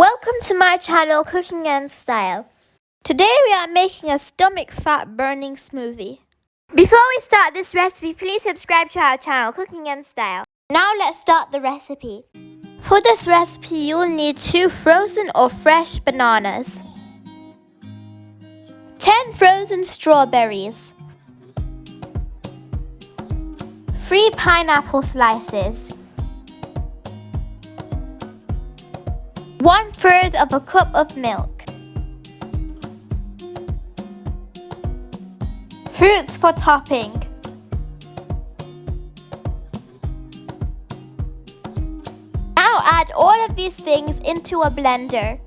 Welcome to my channel Cooking and Style. Today we are making a stomach fat burning smoothie. Before we start this recipe, please subscribe to our channel Cooking and Style. Now let's start the recipe. For this recipe you'll need 2 frozen or fresh bananas, 10 frozen strawberries, 3 pineapple slices, 1/3 of a cup of milk, fruits for topping, now add all of these things into a blender.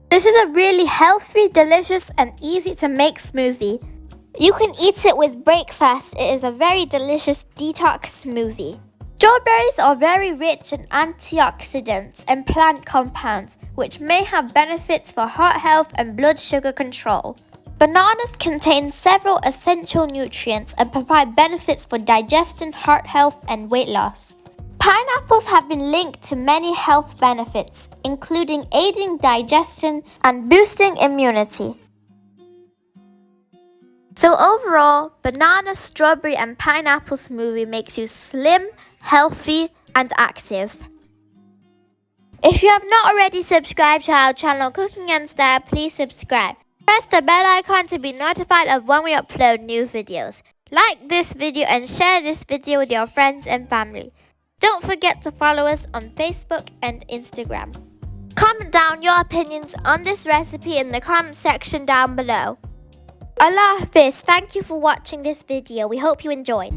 This is a really healthy, delicious and easy to make smoothie. You can eat it with breakfast. It is a very delicious detox smoothie. Strawberries are very rich in antioxidants and plant compounds, which may have benefits for heart health and blood sugar control. Bananas contain several essential nutrients and provide benefits for digestion, heart health and weight loss. Pineapples have been linked to many health benefits, including aiding digestion and boosting immunity. So overall, banana, strawberry and pineapple smoothie makes you slim, healthy and active. If you have not already subscribed to our channel Cooking and Style, please subscribe. Press the bell icon to be notified of when we upload new videos. Like this video and share this video with your friends and family. Don't forget to follow us on Facebook and Instagram. Comment down your opinions on this recipe in the comment section down below. Allah Hafiz, thank you for watching this video. We hope you enjoyed.